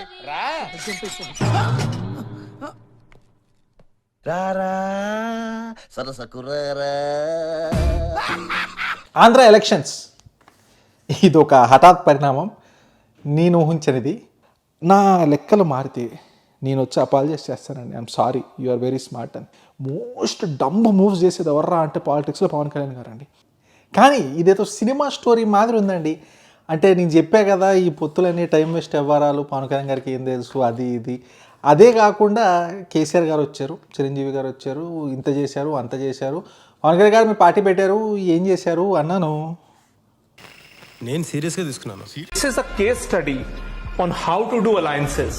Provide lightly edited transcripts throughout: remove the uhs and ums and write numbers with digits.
రారా సరసకు రారా. ఆంధ్ర ఎలక్షన్స్ ఇది ఒక హఠాత్ పరిణామం, నేను ఊహించనిది. నా లెక్కలు మారితే నేను వచ్చి అపాలజైజ్ చేస్తానండి. I'm sorry, you are very smart అని. మోస్ట్ డంబ్ మూవ్స్ చేసేది ఎవర్రా అంటే పాలిటిక్స్లో పవన్ కళ్యాణ్ గారు అండి. కానీ ఇదేదో సినిమా స్టోరీ మాదిరి ఉందండి. అంటే నేను చెప్పా కదా, ఈ పొత్తులన్నీ టైం వేస్ట్ వ్యవహారాలు, పవన్ కళ్యాణ్ గారికి ఏం తెలుసు అది ఇది. అదే కాకుండా కేసీఆర్ గారు వచ్చారు, చిరంజీవి గారు వచ్చారు, ఇంత చేశారు అంత చేశారు, పవన్ కళ్యాణ్ గారు మీ పార్టీ పెట్టారు, ఏం చేశారు అన్నాను. నేను సీరియస్గా తీసుకున్నాను. This is a case study on how to do alliances.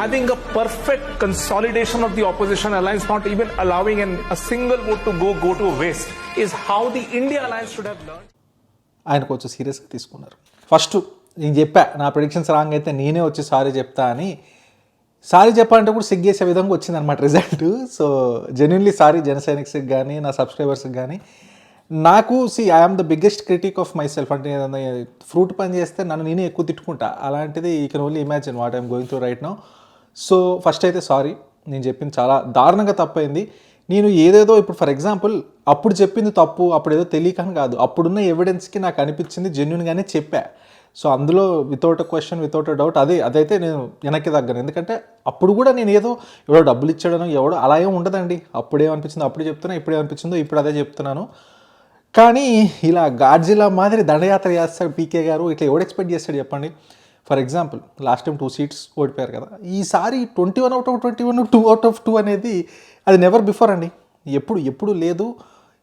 Having a perfect consolidation of the opposition alliance, not even allowing a single vote to go to waste, is how the India alliance should have learned. ఆయన కొంచెం సీరియస్గా తీసుకున్నారు. First నేను చెప్పా, నా predictions wrong అయితే నేనే వచ్చి సారీ చెప్తా అని. సారీ చెప్పాలంటే కూడా సిగ్గేసే విధంగా వచ్చిందనమాట రిజల్ట్. సో జెన్యున్లీ సారీ జనసైనిక్స్కి కానీ నా సబ్స్క్రైబర్స్కి కానీ. నాకు I'm the biggest critique of my self. అంటే ఏదన్నా ఫ్రూట్ పని చేస్తే నన్ను నేనే ఎక్కువ తిట్టుకుంటా. అలాంటిది you can only imagine what I'm going through right now. So first అయితే సారీ, నేను చెప్పింది చాలా దారుణంగా తప్పైంది. నేను ఏదేదో ఇప్పుడు ఫర్ ఎగ్జాంపుల్ అప్పుడు చెప్పింది తప్పు, అప్పుడు ఏదో తెలియకని కాదు, అప్పుడున్న ఎవిడెన్స్కి నాకు అనిపించింది జెన్యున్గానే చెప్పా. సో అందులో without a question without a doubt అదైతే నేను వెనక్కి తగ్గను. ఎందుకంటే అప్పుడు కూడా నేను ఏదో ఎవడో డబ్బులు ఇచ్చాడనో ఎవడో అలా ఏం ఉండదండి. అప్పుడేమనిపించిందో అప్పుడు చెప్తున్నా, ఇప్పుడేమనిపించిందో ఇప్పుడు అదే చెప్తున్నాను. కానీ ఇలా గాడ్జిలా మాదిరి దండయాత్ర చేస్తాడు పీకే గారు, ఇట్లా ఎవడు ఎక్స్పెక్ట్ చేస్తాడు చెప్పండి. For example last time 2 seats ఓడిపోయారు కదా, ఈసారి 21 out of 21, 2 out of 2 అనేది అది నెవర్ బిఫోర్ అండి. ఎప్పుడు లేదు,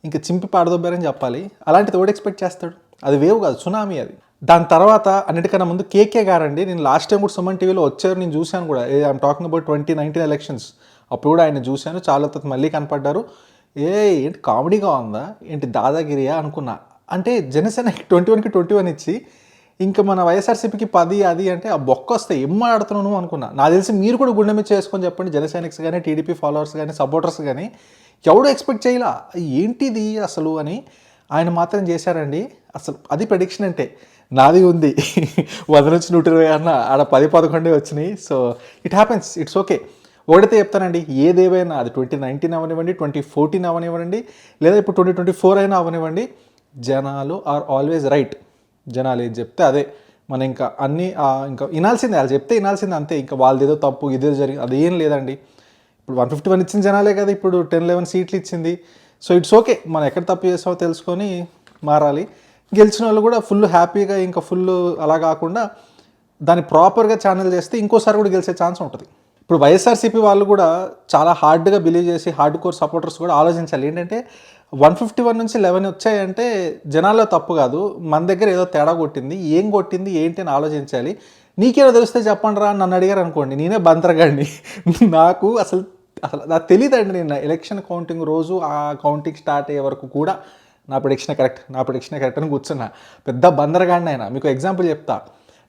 ఇంకా చింపి పాడదొబ్బారని చెప్పాలి. అలాంటిది ఎవడు ఎక్స్పెక్ట్ చేస్తాడు? అది వేవ్ కాదు, సునామీ అది. దాని తర్వాత అన్నిటికన్నా ముందు కేకే గారండి. నేను లాస్ట్ టైం కూడా సుమన్ టీవీలో వచ్చారు, నేను చూశాను కూడా. I'm talking about 2019 elections. అప్పుడు కూడా ఆయన చూశాను, చాలా తర్వాత మళ్ళీ కనపడ్డారు. ఏంటి కామెడీగా ఉందా, ఏంటి దాదాగిరియా అనుకున్నా. అంటే జనసేన 21కి 21 ఇచ్చి ఇంకా మన వైఎస్ఆర్సీపీకి 10 అది అంటే ఆ బొక్క వస్తే ఏం మాట్లాడుతున్నాను అనుకున్నా. నాకు తెలిసి మీరు కూడా గుండె మీద చేసుకొని చెప్పండి, జనసైనిక్స్ కానీ టీడీపీ ఫాలోవర్స్ కానీ సపోర్టర్స్ కానీ ఎవడో ఎక్స్పెక్ట్ చేయలా ఏంటిది అసలు అని. ఆయన మాత్రం చేశారండి. అసలు అది ప్రెడిక్షన్ అంటే నాది ఉంది 100 నుంచి 120 అన్న ఆడ 10-11 వచ్చినాయి. So it happens, it's okay. ఒకటితే చెప్తానండి, ఏదేవైనా అది 2019 అవనివ్వండి, 2014 అవనివ్వండి, లేదా ఇప్పుడు 2024 అయినా అవనివ్వండి, జనాలు ఆర్ ఆల్వేస్ రైట్. జనాలు ఏది చెప్తే అదే మనం ఇంకా అన్నీ ఇంకా వినాల్సిందే, వాళ్ళు చెప్తే వినాల్సిందే అంతే. ఇంకా వాళ్ళది ఏదో తప్పు ఇదేదో జరిగింది అదేం లేదండి. ఇప్పుడు 151 ఇచ్చిన జనాలే కదా ఇప్పుడు 10-11 సీట్లు ఇచ్చింది. సో ఇట్స్ ఓకే, మనం ఎక్కడ తప్పు చేస్తామో తెలుసుకొని మారాలి. గెలిచిన వాళ్ళు కూడా ఫుల్ హ్యాపీగా, ఇంకా ఫుల్ అలా కాకుండా దాన్ని ప్రాపర్గా ఛానల్ చేస్తే ఇంకోసారి కూడా గెలిచే ఛాన్స్ ఉంటుంది. ఇప్పుడు వైఎస్ఆర్సీపీ వాళ్ళు కూడా చాలా హార్డ్గా బిలీవ్ చేసి హార్డ్ కోర్ సపోర్టర్స్ కూడా ఆలోచించాలి. ఏంటంటే 151 నుంచి 11 వచ్చాయంటే జనాల్లో తప్పు కాదు, మన దగ్గర ఏదో తేడా కొట్టింది, ఏం కొట్టింది ఏంటి అని ఆలోచించాలి. నీకేదో తెలిస్తే చెప్పండి రా నన్ను అడిగారు అనుకోండి, నేనే బంతరగాడిని. నాకు అసలు నాకు తెలియదండి. నేను ఎలక్షన్ కౌంటింగ్ రోజు ఆ కౌంటింగ్ స్టార్ట్ అయ్యే వరకు కూడా నా ప్రెడిక్షన్ కరెక్ట్ అని కూర్చున్నా. పెద్ద బందరగాడిని అయినా. మీకు ఎగ్జాంపుల్ చెప్తా.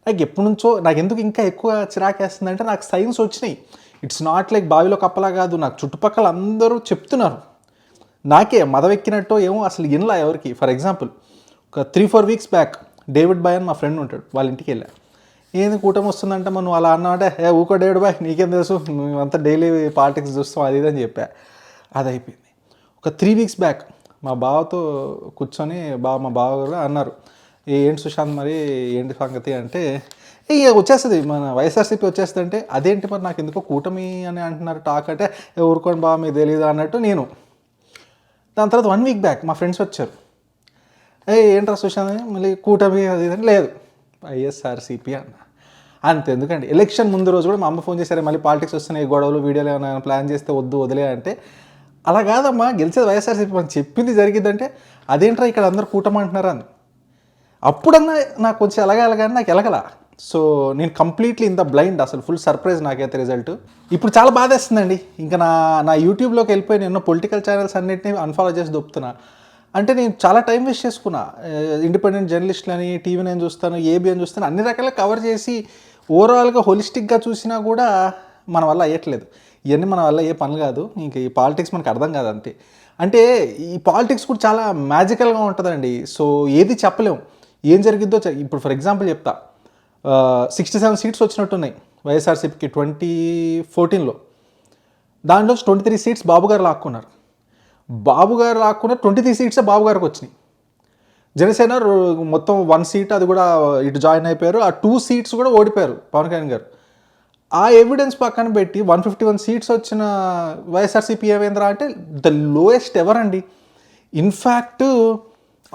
నాకు ఎప్పటి నుంచో నాకు ఎందుకు ఇంకా ఎక్కువ చిరాకేస్తుందంటే నాకు సైన్స్ వచ్చినాయి. ఇట్స్ నాట్ లైక్ బావిలో కప్పలా కాదు, నాకు చుట్టుపక్కల అందరూ చెప్తున్నారు. నాకే మదం ఎక్కినట్టో ఏమో అసలు ఇన్లా ఎవరికి. ఫర్ ఎగ్జాంపుల్ ఒక 3-4 weeks బ్యాక్ డేవిడ్ బాయ్ అని మా ఫ్రెండ్ ఉంటాడు, వాళ్ళ ఇంటికి వెళ్ళా. ఏంది కూటమి వస్తుందంటే మనం అలా అన్నామంటే ఊకో డేవిడ్ బాయ్ నీకేం తెలుసు, మేమంతా డైలీ పాలిటిక్స్ చూస్తాం అది ఇది అని చెప్పా. అది అయిపోయింది. ఒక 3 weeks బ్యాక్ మా బావతో కూర్చొని మా బావ కూడా అన్నారు, ఏంటి సుశాంత్ మరి ఏంటి సంగతి అంటే, ఇక వచ్చేస్తుంది మన వైఎస్ఆర్సీపీ వచ్చేస్తుంది అంటే, అదేంటి మరి నాకు ఎందుకో కూటమి అని అంటున్నారు టాక్ అంటే ఊరుకోండి బావ మీకు తెలీదు అన్నట్టు నేను. దాని తర్వాత 1 week బ్యాక్ మా ఫ్రెండ్స్ వచ్చారు, ఏంట్రా సుశాంత్ మళ్ళీ కూటమి అది అని, లేదు వైఎస్ఆర్సీపీ అన్న. అంతే. ఎందుకండి ఎలక్షన్ ముందు రోజు కూడా మా అమ్మ ఫోన్ చేశారు, మళ్ళీ పాలిటిక్స్ వస్తున్నాయి గొడవలు వీడియోలు ఏమైనా ప్లాన్ చేస్తే వదిలే అంటే, అలా కాదమ్మా గెలిచేది వైఎస్ఆర్సీపీ, మనం చెప్పింది జరిగిద్దంటే అదేంట్రా ఇక్కడ అందరు కూటమి అంటున్నారా అని. అప్పుడన్నా నాకు కొంచెం ఎలగాలి నాకు ఎలగల. సో నేను కంప్లీట్లీ ఇన్ ద బ్లైండ్, అసలు ఫుల్ సర్ప్రైజ్ నాకైతే రిజల్ట్. ఇప్పుడు చాలా బాధేస్తుందండి. ఇంకా నా యూట్యూబ్లోకి వెళ్ళిపోయి నేను పొలిటికల్ ఛానల్స్ అన్నింటినీ అన్ఫాలో చేసి దొప్పుతున్నా. అంటే నేను చాలా టైం వేస్ట్ చేసుకున్నా. ఇండిపెండెంట్ జర్నలిస్టులని, టీవీ నేను చూస్తాను, ఏబిఎన్ చూస్తాను, అన్ని రకాలుగా కవర్ చేసి ఓవరాల్గా హోలిస్టిక్గా చూసినా కూడా మన వల్ల అయ్యట్లేదు. ఇవన్నీ మన వల్ల ఏ పనులు కాదు. ఇంకా ఈ పాలిటిక్స్ మనకు అర్థం కాదు అంతే. అంటే ఈ పాలిటిక్స్ కూడా చాలా మ్యాజికల్గా ఉంటుందండి. సో ఏది చెప్పలేము, ఏం జరిగిద్దో. ఇప్పుడు ఫర్ ఎగ్జాంపుల్ చెప్తా, 67 సీట్స్ వచ్చినట్టున్నాయి వైఎస్ఆర్సీపీకి 2014లో. దాంట్లో 23 సీట్స్ బాబు గారు లాక్కున్నారు. బాబు గారు లాక్కున్న 23 సీట్సే బాబు గారికి వచ్చినాయి. జనసేన మొత్తం 1 సీట్ అది కూడా ఇటు జాయిన్ అయిపోయారు. ఆ 2 సీట్స్ కూడా ఓడిపోయారు పవన్ కళ్యాణ్ గారు. ఆ ఎవిడెన్స్ పక్కన పెట్టి 151 సీట్స్ వచ్చిన వైఎస్ఆర్సీపీ ఏమైందిరా అంటే ద లోయెస్ట్ ఎవర్ అండి. ఇన్ఫ్యాక్ట్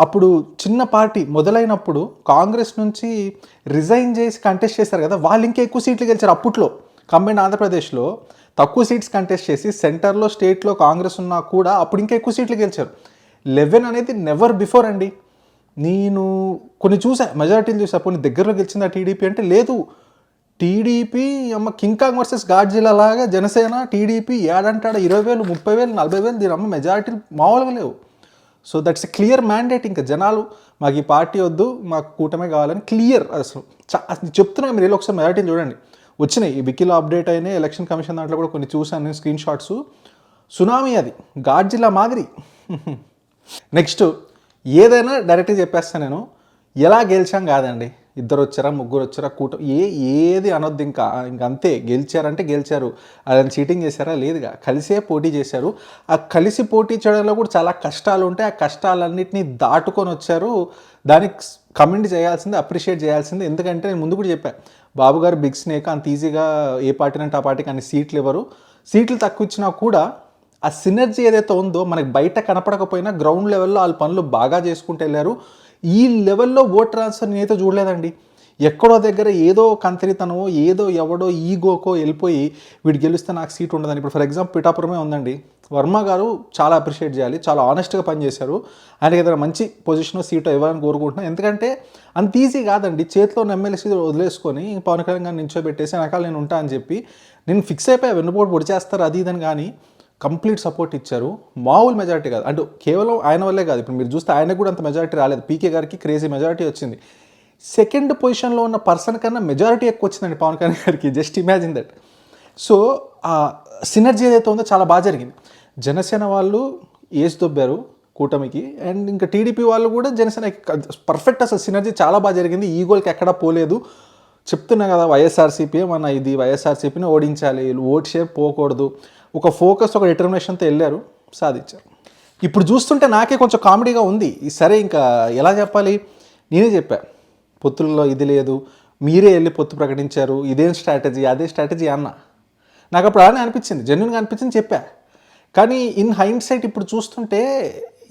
అప్పుడు చిన్న పార్టీ మొదలైనప్పుడు కాంగ్రెస్ నుంచి రిజైన్ చేసి కంటెస్ట్ చేశారు కదా, వాళ్ళు ఇంకా ఎక్కువ సీట్లు గెలిచారు. అప్పట్లో కంబైన్ ఆంధ్రప్రదేశ్లో తక్కువ సీట్స్ కంటెస్ట్ చేసి సెంటర్లో స్టేట్లో కాంగ్రెస్ ఉన్నా కూడా అప్పుడు ఇంకా ఎక్కువ సీట్లు గెలిచారు. 11 అనేది నెవర్ బిఫోర్ అండి. నేను కొన్ని చూసా, మెజారిటీలు చూసా. కొన్ని దగ్గరలో గెలిచిందా టీడీపీ అంటే లేదు. టీడీపీ కింగ్కాంగ్ వర్సెస్ గాడ్జిల్లా లాగా జనసేన టీడీపీ ఏడంటాడ 20,000 30,000 40,000 దీని మెజారిటీలు మామూలుగా లేవు. So that's a clear mandate. ఇంకా జనాలు మాకు ఈ పార్టీ వద్దు, మాకు కూటమే కావాలని క్లియర్. అసలు చెప్తున్నా, మీరు ఒకసారి మెజారిటీలు చూడండి. వచ్చినాయి ఈ వికీలో అప్డేట్ అయినాయి. ఎలక్షన్ కమిషన్ దాంట్లో కూడా కొన్ని చూసాను నేను స్క్రీన్ షాట్స్. సునామీ అది, గాడ్జిల్లా మాదిరి. నెక్స్ట్ ఏదైనా డైరెక్ట్గా చెప్పేస్తాను నేను. ఎలా గెలిచాం కాదండి, 2 వచ్చారా 3 వచ్చారా ఏది అనొద్దు. ఇంకా అంతే, గెలిచారంటే గెలిచారు. అదని చీటింగ్ చేశారా లేదుగా, కలిసే పోటీ చేశారు. ఆ కలిసి పోటీ చేయడంలో కూడా చాలా కష్టాలు ఉంటాయి. ఆ కష్టాలన్నింటినీ దాటుకొని వచ్చారు. దానికి కమెంట్ చేయాల్సిందే, అప్రిషియేట్ చేయాల్సిందే. ఎందుకంటే నేను ముందు కూడా చెప్పాను, బాబు గారు బిగ్ స్నేక్, అంత ఈజీగా ఏ పార్టీ అంటే ఆ పార్టీకి అన్ని సీట్లు ఇవ్వరు. సీట్లు తక్కువ ఇచ్చినా కూడా ఆ సినర్జీ ఏదైతే ఉందో మనకి బయట కనపడకపోయినా గ్రౌండ్ లెవెల్లో వాళ్ళ పనులు బాగా చేసుకుంటూ వెళ్ళారు. ఈ లెవెల్లో ఓట్ ట్రాన్స్ఫర్ నేనైతే చూడలేదండి. ఎక్కడో దగ్గర ఏదో కంత్రితనమో ఏదో ఎవడో ఈగోకో వెళ్ళిపోయి వీడు గెలిస్తే నాకు సీట్ ఉండదని. ఇప్పుడు ఫర్ ఎగ్జాంపుల్ పిఠాపురమే ఉందండి. వర్మ గారు చాలా అప్రిషియేట్ చేయాలి, చాలా ఆనెస్ట్గా పనిచేశారు. ఆయనకి ఏదైనా మంచి పొజిషన్లో సీటు ఇవ్వాలని కోరుకుంటున్నాను. ఎందుకంటే అంత ఈజీ కాదండి, చేతిలో ఉన్న ఎమ్మెల్యే సీట్ వదిలేసుకొని పవన్ కళ్యాణ్ గారిని నించోబెట్టేసి వెనకాల నేను ఉంటా అని చెప్పి నేను ఫిక్స్ అయిపోయా, వెన్నుపోటు పొడి చేస్తారు అది ఇదని. కానీ కంప్లీట్ సపోర్ట్ ఇచ్చారు. మామూలు మెజారిటీ కాదు, అంటే కేవలం ఆయన వల్లే కాదు. ఇప్పుడు మీరు చూస్తే ఆయనకు కూడా అంత మెజారిటీ రాలేదు. పీకే గారికి క్రేజీ మెజారిటీ వచ్చింది. సెకండ్ పొజిషన్లో ఉన్న పర్సన్ కన్నా మెజారిటీ ఎక్కువ వచ్చిందండి పవన్ కళ్యాణ్ గారికి. Just imagine that. సో ఆ సినర్జీ ఏదైతే ఉందో చాలా బాగా జరిగింది. జనసేన వాళ్ళు ఏజ్ దొబ్బారు కూటమికి, అండ్ ఇంకా టీడీపీ వాళ్ళు కూడా జనసేన పర్ఫెక్ట్. అసలు సినర్జీ చాలా బాగా జరిగింది. ఈగోలకి ఎక్కడా పోలేదు. చెప్తున్నా కదా, వైఎస్ఆర్సీపీ మన ఇది వైఎస్ఆర్సీపీని ఓడించాలి, ఓట్ షేప్ పోకూడదు, ఒక ఫోకస్ ఒక డిటర్మినేషన్తో వెళ్ళారు, సాధించారు. ఇప్పుడు చూస్తుంటే నాకే కొంచెం కామెడీగా ఉంది. సరే ఇంకా ఎలా చెప్పాలి, నేనే చెప్పా పొత్తుల్లో ఇది లేదు, మీరే వెళ్ళి పొత్తు ప్రకటించారు, ఇదేం స్ట్రాటజీ అదే స్ట్రాటజీ అన్న. నాకు అప్పుడు అలానే అనిపించింది, జెన్యున్గా అనిపించింది, చెప్పా. కానీ ఇన్ హైండ్ సైట్ ఇప్పుడు చూస్తుంటే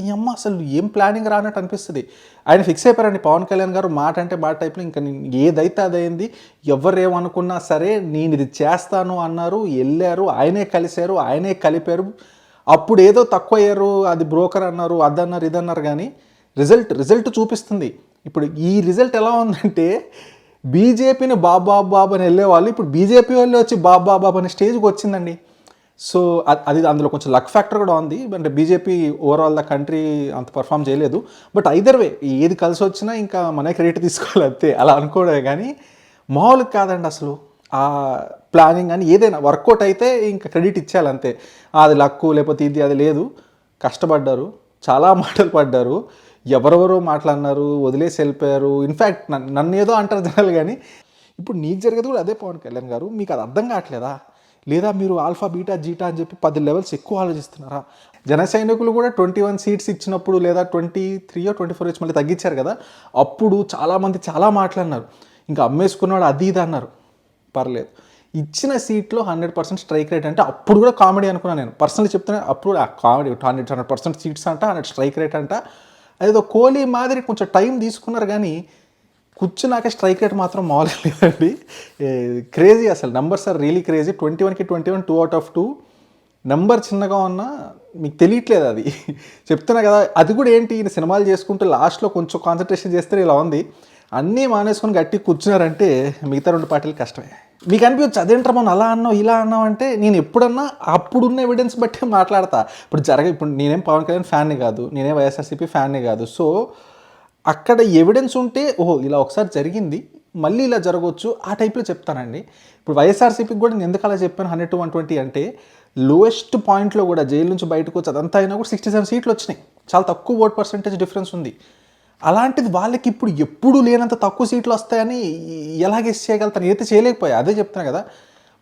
ఈ అమ్మ అసలు ఏం ప్లానింగ్ రానట్టు అనిపిస్తుంది. ఆయన ఫిక్స్ అయిపోయారండి పవన్ కళ్యాణ్ గారు. మాట అంటే మాట టైప్లో ఇంకా ఏదైతే అదైంది. ఎవరేమనుకున్నా సరే నేను ఇది చేస్తాను అన్నారు, వెళ్ళారు, ఆయనే కలిశారు, ఆయనే కలిపారు. అప్పుడు ఏదో తక్కువ అయ్యారు, అది బ్రోకర్ అన్నారు, అదన్నారు ఇదన్నారు. కానీ రిజల్ట్ చూపిస్తుంది. ఇప్పుడు ఈ రిజల్ట్ ఎలా ఉందంటే బీజేపీని బాబు అని వెళ్ళేవాళ్ళు ఇప్పుడు బీజేపీ వాళ్ళు వచ్చి బాబు అనే స్టేజ్కి వచ్చిందండి. సో అది అందులో కొంచెం లక్ ఫ్యాక్టర్ కూడా ఉంది. అంటే బీజేపీ ఓవరాల్ ద కంట్రీ అంత పర్ఫామ్ చేయలేదు. బట్ ఐదర్ వే ఏది కలిసి వచ్చినా ఇంకా మన క్రెడిట్ తీసుకోవాలి అంతే, అలా అనుకోవడమే. కానీ మామూలుగా కాదండి అసలు. ఆ ప్లానింగ్ అని ఏదైనా వర్కౌట్ అయితే ఇంకా క్రెడిట్ ఇచ్చేయాలి అంతే. అది లక్కు లేకపోతే ఇది అది లేదు. కష్టపడ్డారు, చాలా మాటలు పడ్డారు, ఎవరెవరో మాట్లాడినారు, వదిలేసి వెళ్ళిపోయారు. ఇన్ఫ్యాక్ట్ నన్ను ఏదో అంటారు జనాలు. కానీ ఇప్పుడు నీకు జరిగేది కూడా అదే పవన్ కళ్యాణ్ గారు. మీకు అది అర్థం కావట్లేదా? లేదా మీరు ఆల్ఫా బీటా జీటా అని చెప్పి 10 లెవెల్స్ ఎక్కువ ఆలోచిస్తున్నారా? జన సైనికులు కూడా 21 సీట్స్ ఇచ్చినప్పుడు, లేదా 23 or 24 ఇచ్చి మళ్ళీ తగ్గించారు కదా, అప్పుడు చాలామంది చాలా మాట్లాడినారు. ఇంకా అమ్మేసుకున్నాడు అది ఇది అన్నారు. పర్లేదు, ఇచ్చిన సీట్లో 100% స్ట్రైక్ రేట్ అంటే అప్పుడు కూడా కామెడీ అనుకున్నాను నేను. పర్సనల్లీ చెప్తున్నా, అప్పుడు కామెడీ 100% సీట్స్ అంట, 100 స్ట్రైక్ రేట్ అంట. అదేదో కోహ్లీ మాదిరి కొంచెం టైం తీసుకున్నారు. కానీ కూర్చున్నాక స్ట్రైక్ రేట్ మాత్రం మామూలుగా లేదండి. క్రేజీ అసలు. Numbers are really crazy. 21కి 21 2 out of 2. నెంబర్ చిన్నగా ఉన్నా మీకు తెలియట్లేదు అది. చెప్తున్నా కదా, అది కూడా ఏంటి, ఈయన సినిమాలు చేసుకుంటూ లాస్ట్లో కొంచెం కాన్సన్ట్రేషన్ చేస్తే ఇలా ఉంది. అన్నీ మానేసుకొని గట్టి కూర్చున్నారంటే మిగతా 2 పార్టీలు కష్టమే. మీకు అనిపించచ్చు అదేంటారు మనం అలా అన్నావు ఇలా అన్నావు అంటే, నేను ఎప్పుడన్నా అప్పుడున్న ఎవిడెన్స్ బట్టి మాట్లాడతా. ఇప్పుడు నేనేం పవన్ కళ్యాణ్ ఫ్యాన్ని కాదు, నేనేం వైఎస్ఆర్సీపీ ఫ్యాన్ని కాదు. సో అక్కడ ఎవిడెన్స్ ఉంటే ఓహో ఇలా ఒకసారి జరిగింది, మళ్ళీ ఇలా జరగవచ్చు, ఆ టైప్లో చెప్తానండి. ఇప్పుడు వైఎస్ఆర్సీపీకి కూడా నేను ఎందుకు అలా చెప్పాను 100 to 120 అంటే, లోయెస్ట్ పాయింట్లో కూడా జైలు నుంచి బయటకు వచ్చి అదంతా అయినా కూడా 67 సీట్లు వచ్చినాయి. చాలా తక్కువ ఓట్ పర్సెంటేజ్ డిఫరెన్స్ ఉంది. అలాంటిది వాళ్ళకి ఇప్పుడు ఎప్పుడు లేనంత తక్కువ సీట్లు వస్తాయని ఎలా గెస్ చేయగలుగుతాను? అయితే చేయలేకపోయా. అదే చెప్తున్నా కదా,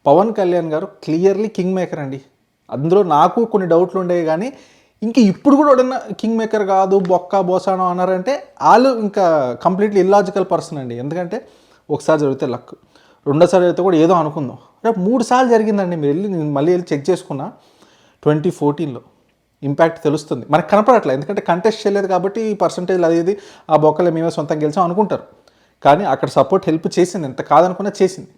పవన్ కళ్యాణ్ గారు క్లియర్లీ కింగ్ మేకర్ అండి. అందులో నాకు కొన్ని డౌట్లు ఉండేవి, కానీ ఇంక ఇప్పుడు కూడా ఎవడన్నా కింగ్ మేకర్ కాదు బొక్క బోసానో అన్నారంటే వాళ్ళు ఇంకా కంప్లీట్లీ ఇల్లాజికల్ పర్సన్ అండి. ఎందుకంటే ఒకసారి జరిగితే లక్, రెండోసారి జరిగితే కూడా ఏదో అనుకుందాం, రేపు 3 సార్లు జరిగిందండి. మీరు నేను మళ్ళీ వెళ్ళి చెక్ చేసుకున్నా. 2014లో ఇంపాక్ట్ తెలుస్తుంది, మనకు కనపడట్లేదు ఎందుకంటే కంటెస్ట్ చేయలేదు కాబట్టి ఈ పర్సంటేజ్ అది ఆ బొక్కలు మేమే సొంతంగా గెలిచాం అనుకుంటారు. కానీ అక్కడ సపోర్ట్ హెల్ప్ చేసింది, ఎంత కాదనుకున్నా చేసింది.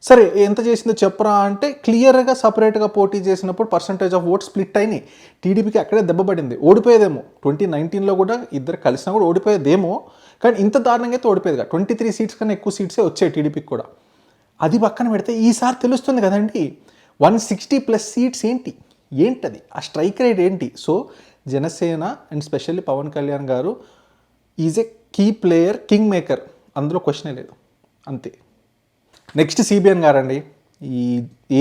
సరే ఎంత చేసిందో చెప్పరా అంటే క్లియర్గా సపరేట్గా పోటీ చేసినప్పుడు పర్సంటేజ్ ఆఫ్ ఓట్ స్ప్లిట్ అయినాయి. టీడీపీకి అక్కడే దెబ్బపడింది, ఓడిపోయేదేమో. 2019లో కూడా ఇద్దరు కలిసినా కూడా ఓడిపోయేదేమో, కానీ ఇంత దారుణంగా అయితే ఓడిపోయేదిగా. 23 సీట్స్ కన్నా ఎక్కువ సీట్సే వచ్చాయి టీడీపీకి కూడా. అది పక్కన పెడితే ఈసారి తెలుస్తుంది కదండి 160+ సీట్స్ ఏంటది, ఆ స్ట్రైక్ రేట్ ఏంటి. So Janasena and specially Pawan Kalyan గారు is a key player, king maker, అందులో క్వశ్చనే లేదు, అంతే. నెక్స్ట్ సిబిఎన్ గారండి. ఈ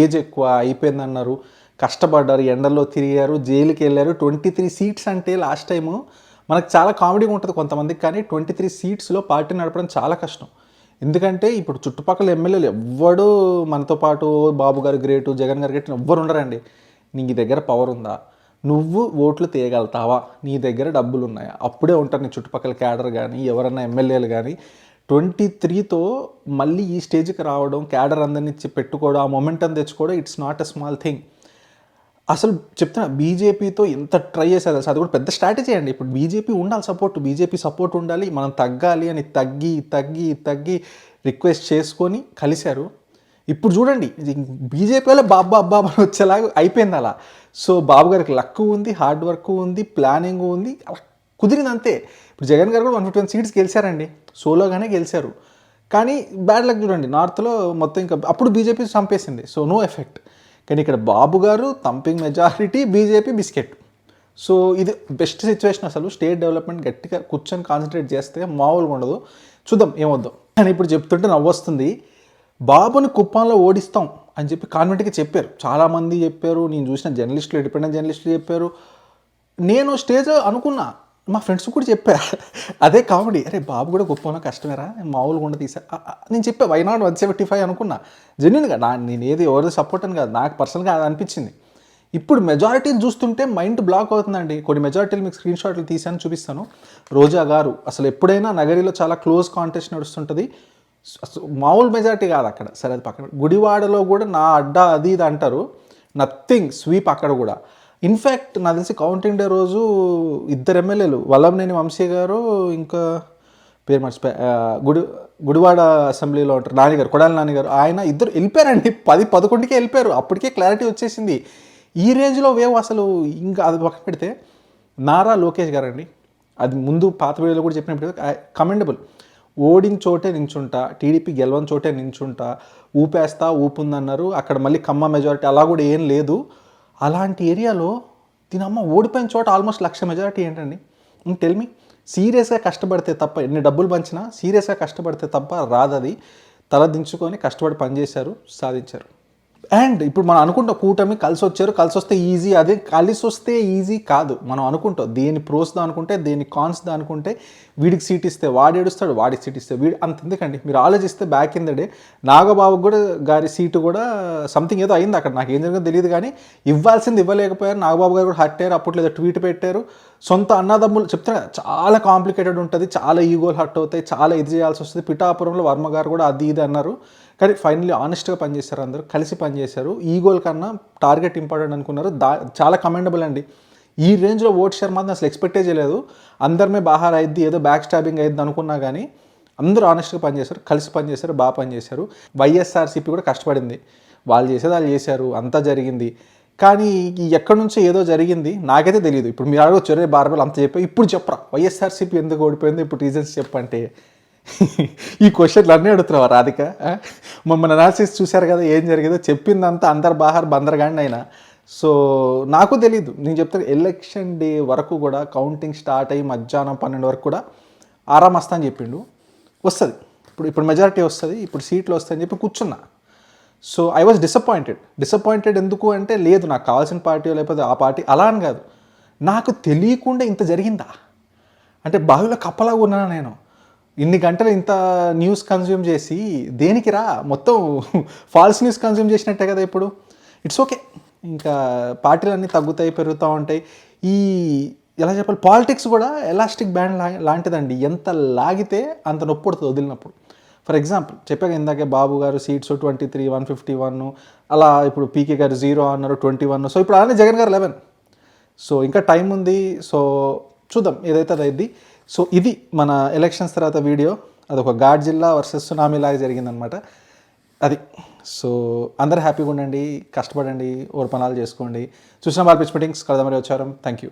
ఏజ్ ఎక్కువ అయిపోయిందన్నారు, కష్టపడ్డారు, ఎండల్లో తిరిగారు, జైలుకి వెళ్ళారు. 23 సీట్స్ అంటే లాస్ట్ టైము మనకు చాలా కామెడీగా ఉంటుంది కొంతమందికి, కానీ 23 సీట్స్లో పార్టీ నడపడం చాలా కష్టం. ఎందుకంటే ఇప్పుడు చుట్టుపక్కల ఎమ్మెల్యేలు ఎవ్వడు మనతో పాటు బాబు గారు గ్రేటు, జగన్ గారు గ్రేట్ ఎవ్వరు ఉండరండి. నీ దగ్గర పవర్ ఉందా, నువ్వు ఓట్లు తీయగలుగుతావా, నీ దగ్గర డబ్బులు ఉన్నాయా, అప్పుడే ఉంటారు నీ చుట్టుపక్కల క్యాడర్ కానీ ఎవరన్నా ఎమ్మెల్యేలు కానీ. 23తో మళ్ళీ ఈ స్టేజ్కి రావడం, క్యాడర్ అందరినీ పెట్టుకోవడం, ఆ మొమెంటం తెచ్చుకోవడం, it's not a small thing. అసలు చెప్తున్నా, బీజేపీతో ఎంత ట్రై చేశారు అసలు, అది కూడా పెద్ద స్ట్రాటజీ అండి. ఇప్పుడు బీజేపీ ఉండాలి సపోర్ట్, బీజేపీ సపోర్ట్ ఉండాలి, మనం తగ్గాలి అని తగ్గి రిక్వెస్ట్ చేసుకొని కలిశారు. ఇప్పుడు చూడండి బీజేపీ వల్ల బాబా అని వచ్చేలాగా అయిపోయింది అలా. సో బాబు గారికి లక్ ఉంది, హార్డ్ వర్క్ ఉంది, ప్లానింగ్ ఉంది, అలా కుదిరింది అంతే. ఇప్పుడు జగన్ గారు కూడా 151 సీట్స్ గెలిచారండి, సోలోగానే గెలిచారు. కానీ బ్యాడ్ లక్ చూడండి, నార్త్లో మొత్తం ఇంకా అప్పుడు బీజేపీ చంపేసింది, సో నో ఎఫెక్ట్. కానీ ఇక్కడ బాబు గారు thumping majority, BJP biscuit. So ఇది బెస్ట్ సిచ్యువేషన్. అసలు స్టేట్ డెవలప్మెంట్ గట్టిగా కూర్చొని కాన్సన్ట్రేట్ చేస్తే మామూలుగా ఉండదు. చూద్దాం ఏమొద్దాం. కానీ ఇప్పుడు చెప్తుంటే నవ్వొస్తుంది. బాబుని కుప్పంలో ఓడిస్తాం అని చెప్పి కాన్ఫిడెంట్గా చెప్పారు, చాలామంది చెప్పారు, నేను చూసిన జర్నలిస్టులు, ఇండిపెండెంట్ జర్నలిస్టులు చెప్పారు. నేను స్టేజ్ అనుకున్నా, మా ఫ్రెండ్స్ కూడా చెప్పా, అదే కామెడీ, అరే బాబు కూడా కుప్పంలో కష్టమేరా, మామూలుగా ఉండదు తీసా. నేను చెప్పా వై నాట్ 175 అనుకున్నా. జెన్యున్గా నేను ఏది ఎవరిది సపోర్ట్ అని కాదు, నాకు పర్సనల్గా అది అనిపించింది. ఇప్పుడు మెజారిటీని చూస్తుంటే మైండ్ బ్లాక్ అవుతుందండి. కొన్ని మెజారిటీలు మీకు స్క్రీన్ షాట్లు తీసాను, చూపిస్తాను. రోజా గారు అసలు ఎప్పుడైనా నగరిలో చాలా క్లోజ్ కాంటెస్ట్ నడుస్తుంటుంది, మామూలు మెజారిటీ కాదు అక్కడ. సరే అది పక్కన, గుడివాడలో కూడా నా అడ్డా అది ఇది అంటారు, నథింగ్ స్వీప్ అక్కడ కూడా. ఇన్ఫ్యాక్ట్ నాకు తెలిసి కౌంటింగ్ డే రోజు 2 ఎమ్మెల్యేలు, వల్లంనేని వంశీ గారు, ఇంకా పేరు మర్చిపోయా, గుడివాడ అసెంబ్లీలో ఉంటారు నాన్నగారు, కొడాలి నాన్నగారు, ఆయన ఇద్దరు వెళ్ళిపోయారండి. 10-11కే వెళ్ళిపోయారు, అప్పటికే క్లారిటీ వచ్చేసింది. ఈ రేంజ్లో వేవ్ అసలు. ఇంకా అది పక్కన పెడితే నారా లోకేష్ గారు అండి, అది ముందు పాత వీడియోలో కూడా చెప్పినప్పుడు కమెండబుల్. ఓడిన చోటే నించుంటా, టీడీపీ గెలవని చోటే నించుంటా, ఊపేస్తా ఊపుందన్నారు. అక్కడ మళ్ళీ కమ్మ మెజారిటీ అలా కూడా ఏం లేదు. అలాంటి ఏరియాలో దీనమ్మ ఓడిపోయిన చోట ఆల్మోస్ట్ 1,00,000 మెజారిటీ ఏంటండి. టెల్ మీ, సీరియస్గా కష్టపడితే తప్ప, ఎన్ని డబ్బులు పంచినా సీరియస్గా కష్టపడితే తప్ప రాదది. తల దించుకొని కష్టపడి పనిచేశారు, సాధించారు. అండ్ ఇప్పుడు మనం అనుకుంటాం కూటమి కలిసి వచ్చారు, కలిసి వస్తే ఈజీ. అదే కలిసి వస్తే ఈజీ కాదు. మనం అనుకుంటాం దేని ప్రోస్దా అనుకుంటే, దేని కాన్స్దా అనుకుంటే, వీడికి సీట్ ఇస్తే వాడు ఏడుస్తాడు, వాడికి సీట్ ఇస్తే వీడు, అంత ఎందుకండి. మీరు ఆలోచిస్తే బ్యాక్ ఇన్ ద డే నాగబాబుకి కూడా గారి సీటు కూడా సంథింగ్ ఏదో అయింది అక్కడ, నాకు ఏం జరిగిందో తెలియదు, కానీ ఇవ్వాల్సింది ఇవ్వలేకపోయారు. నాగబాబు గారు కూడా హర్ట్ అయ్యారు, అప్పట్లో ఏదో ట్వీట్ పెట్టారు. సొంత అన్నదమ్ములు చెప్తారు, చాలా కాంప్లికేటెడ్ ఉంటుంది, చాలా ఈగోలు హర్ట్ అవుతాయి, చాలా ఇది చేయాల్సి వస్తుంది. పిఠాపురంలో వర్మ గారు కూడా అది ఇది అన్నారు, కానీ ఫైనల్లీ ఆనెస్ట్గా పనిచేశారు, అందరూ కలిసి పనిచేశారు. ఈగోల్ కన్నా టార్గెట్ ఇంపార్టెంట్ అనుకున్నారు. చాలా కమెండబుల్ అండి. ఈ రేంజ్లో ఓట్ షేర్ మాత్రం అసలు ఎక్స్పెక్టే చేయలేదు. అందరిమే బాహార్ అయింది, ఏదో బ్యాక్ స్టాబింగ్ అయింది అనుకున్నా, కానీ అందరూ ఆనెస్ట్గా పనిచేశారు, కలిసి పనిచేశారు, బాగా పనిచేశారు. వైఎస్ఆర్సీపీ కూడా కష్టపడింది, వాళ్ళు చేసేది వాళ్ళు చేశారు, అంతా జరిగింది. కానీ ఎక్కడి నుంచో ఏదో జరిగింది, నాకైతే తెలియదు. ఇప్పుడు మీరు అడగొచ్చు, రే బార్బల్ అంత చెప్పారు, ఇప్పుడు చెప్పరా వైఎస్ఆర్సీపీ ఎందుకు ఓడిపోయిందో ఇప్పుడు రీజన్స్ చెప్పంటే ఈ క్వశ్చన్లు అన్నీ అడుగుతున్నావా రాధిక? మమ్మల్ని అనాలిసిస్ చూశారు కదా, ఏం జరిగిందో చెప్పిందంతా అందరు బాహార్ బందర్గాండి అయినా. సో నాకు తెలీదు, నేను చెప్తాను. ఎలక్షన్ డే వరకు కూడా కౌంటింగ్ స్టార్ట్ అయ్యి మధ్యాహ్నం 12 వరకు కూడా ఆరాం వస్తా అని చెప్పిండు. వస్తుంది, ఇప్పుడు మెజారిటీ వస్తుంది, ఇప్పుడు సీట్లు వస్తాయని చెప్పి కూర్చున్నా. సో ఐ వాజ్ డిసప్పాయింటెడ్ ఎందుకు అంటే, లేదు నాకు కావాల్సిన పార్టీ లేకపోతే ఆ పార్టీ అలా అని కాదు, నాకు తెలియకుండా ఇంత జరిగిందా అంటే బావిలో కప్పలాగా ఉన్నాను నేను. ఇన్ని గంటలు ఇంత న్యూస్ కన్జ్యూమ్ చేసి దేనికి రా, మొత్తం ఫాల్స్ న్యూస్ కన్జ్యూమ్ చేసినట్టే కదా ఇప్పుడు. ఇట్స్ ఓకే, ఇంకా పార్టీలన్నీ తగ్గుతాయి, పెరుగుతూ ఉంటాయి. ఈ ఎలా చెప్పాలి, పాలిటిక్స్ కూడా ఎలాస్టిక్ బ్యాండ్ లాంటిదండి. ఎంత లాగితే అంత నొప్పి పడుతుంది వదిలినప్పుడు. ఫర్ ఎగ్జాంపుల్ చెప్పాక ఇందాకే బాబు గారు సీట్స్ 23, 151, అలా ఇప్పుడు పీకే గారు 0 అన్నారు, 21. సో ఇప్పుడు అలానే జగన్ గారు 11. సో ఇంకా టైం ఉంది. సో చూద్దాం ఏదైతే అది అయింది. సో ఇది మన ఎలక్షన్స్ తర్వాత వీడియో. అదొక ఘాట్ జిల్లా వర్సెస్ సునామీ లాగా జరిగిందనమాట అది. సో అందరూ హ్యాపీగా ఉండండి, కష్టపడండి, ఓర్పణాలు చేసుకోండి. చూసిన బాల్ పిచ్ మీటింగ్స్ కలదా మరి వచ్చారం. Thank you.